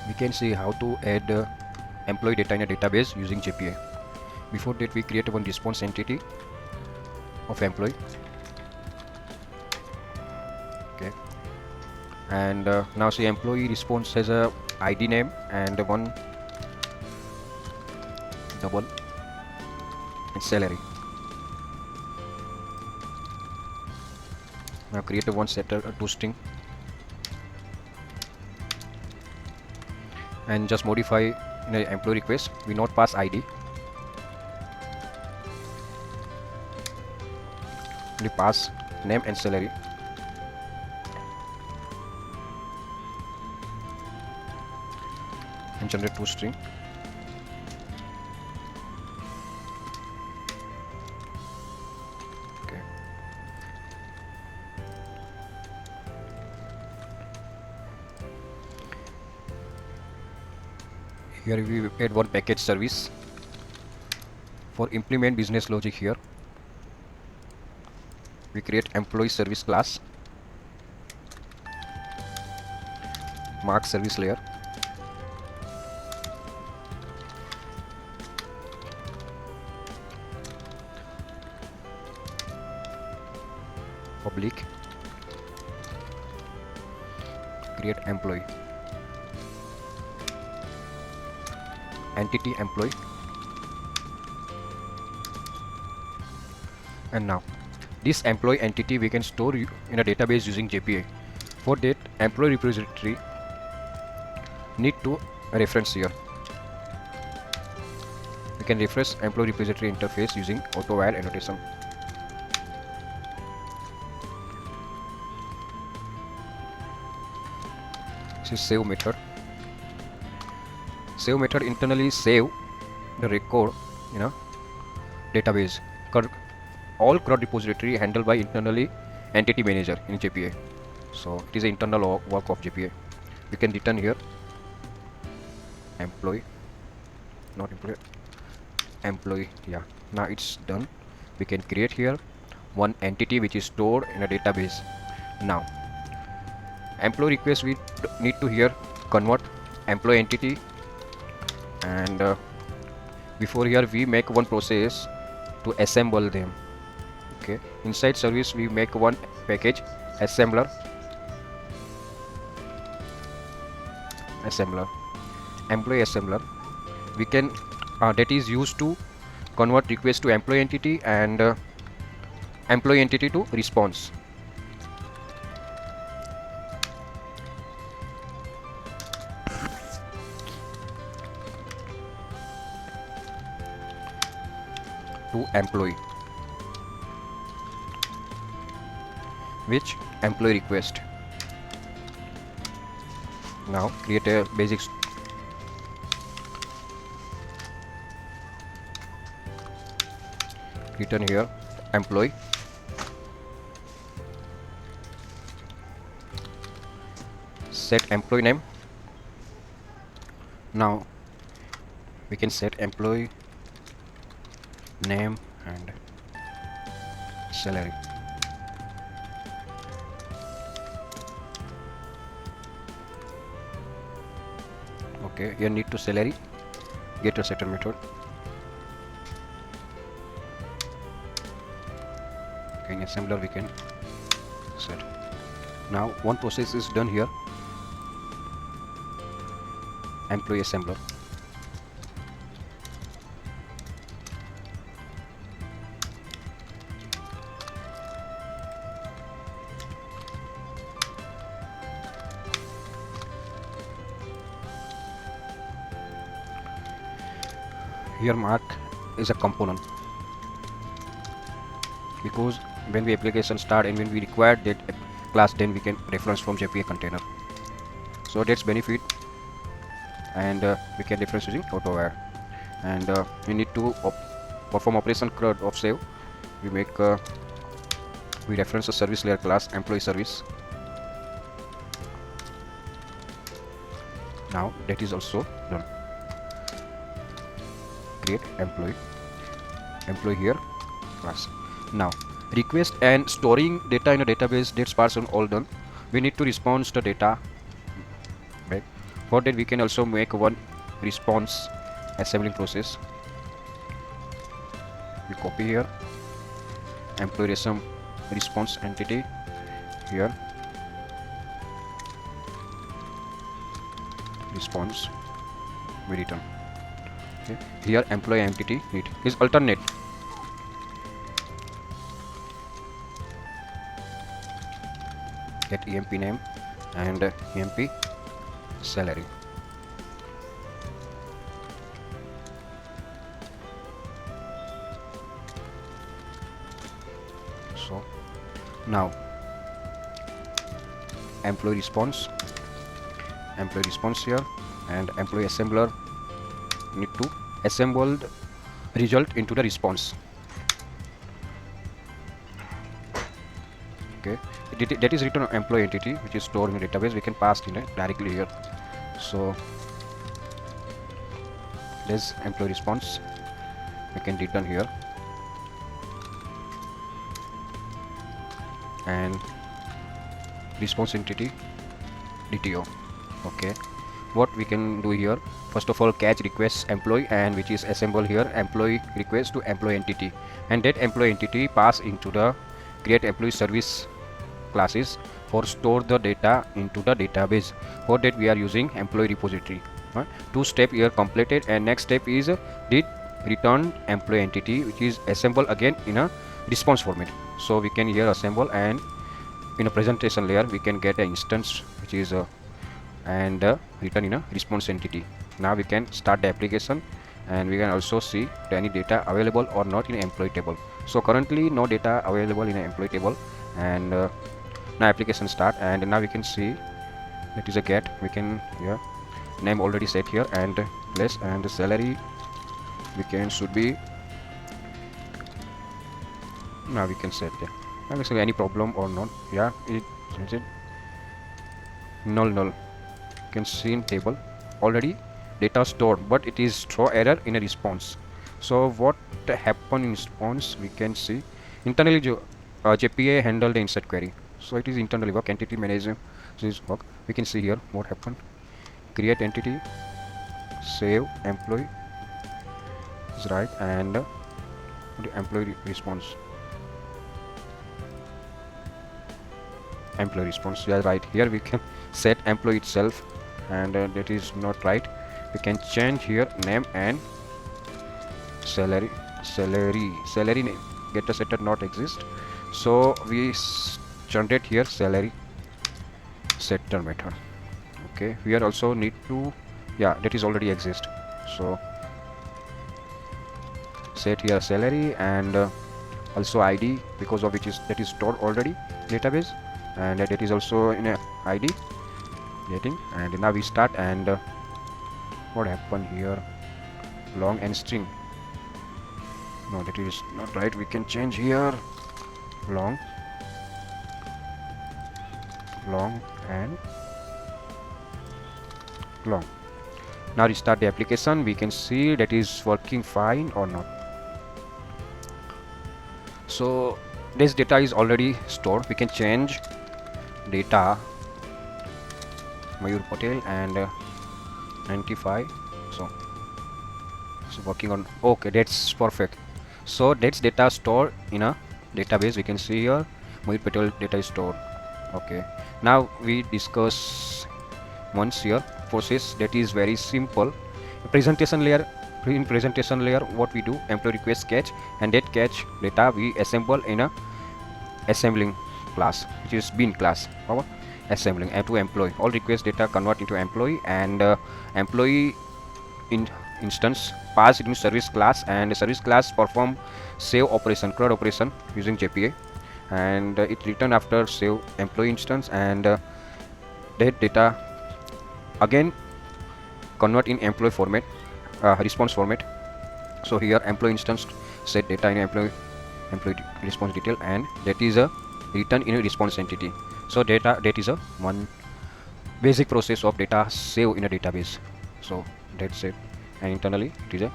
we can see how to add employee data in a database using JPA. Before that, we create one response entity of employee. Okay, and now see employee response has a ID name and one double and salary. Now create a one setter a toString and just modify in the employee request. We not pass ID, only pass name and salary. And generate toString. Okay. Here we add one package service for implement business logic. Here we create employee service class, mark service layer, public, create employee, entity employee, and now this employee entity we can store in a database using JPA. For that, employee repository need to reference here. We can refresh employee repository interface using auto while annotation. This is save method. Save method internally save the record in a database. All CRUD repository handled by internally entity manager in JPA. So it is an internal work of JPA. We can return here employee, not employee, employee. Yeah, now it's done. We can create here one entity which is stored in a database. Now employee request we need to here convert employee entity, and before here we make one process to assemble them. Okay, inside service we make one package assembler, employee assembler. We can that is used to convert request to employee entity and employee entity to response. To employee, which employee request. Now create a basic return here employee, set employee name. Now we can set employee name and salary. Okay, here need to salary, get a setter method. Okay, in assembler we can set. Now one process is done here, employee assembler. Here mark is a component because when we application start and when we require that class, then we can reference from JPA container. So that's benefit, and we can reference using AutoWire. And we need to perform operation CRUD of save. We make we reference a service layer class employee service. Now that is also done. Create employee here class. Now request and storing data in a database, that's parts are all done. We need to respond to data back. For that we can also make one response assembling process. We copy here employee response entity here, response we return. Okay. Here employee entity it is alternate. Get emp name and emp salary. So now employee response here, and employee assembler need to assemble the result into the response. Okay, that is written on employee entity which is stored in the database. We can pass in it directly here. So this employee response we can return here, and response entity DTO. Okay, what we can do here, first of all catch request employee, and which is assemble here employee request to employee entity, and that employee entity pass into the create employee service classes for store the data into the database. For that we are using employee repository. Two step here completed, and next step is did return employee entity which is assemble again in a response format. So we can here assemble, and in a presentation layer we can get an instance which is and return in a response entity. Now we can start the application, and we can also see any data available or not in employee table. So currently no data available in an employee table, and now application start, and now we can see that is a get. We can here name already set here, and less, and the salary we can should be, now we can set there. Now we see any problem or not. Yeah, it null. You can see in table already data stored, but it is throw error in a response. So what happen in response we can see internally. JPA handle the insert query, so it is internally work. Entity manager this work. We can see here what happened. Create entity, save employee is right, and the employee response. Employee response, yeah, right. Here we can set employee itself, and that is not right. We can change here name and salary name get a setter not exist, so we generate here salary setter method. Okay, we are also need to, yeah, that is already exist, so set here salary, and also ID, because of which is that is stored already database, and that is also in a ID getting. And now we start, and what happened here, long and string, no, that is not right. We can change here long and long. Now restart the application. We can see that is working fine or not. So this data is already stored. We can change data Mayur Patel and 95. So working on, okay, that's perfect. So that's data stored in a database. We can see here Mayur Patel data is stored. Okay, now we discuss once here process that is very simple. Presentation layer, in presentation layer what we do, employee request catch, and that catch data we assemble in a assembling class which is bin class. Our assembling to employee, all request data convert into employee, and employee in instance pass into service class, and the service class perform save operation, CRUD operation using JPA, and it return after save employee instance, and that data again convert in employee format, response format. So here employee instance set data in employee response detail, and that is a return in a response entity. So data, that is a one basic process of data save in a database. So that's it, and internally it is a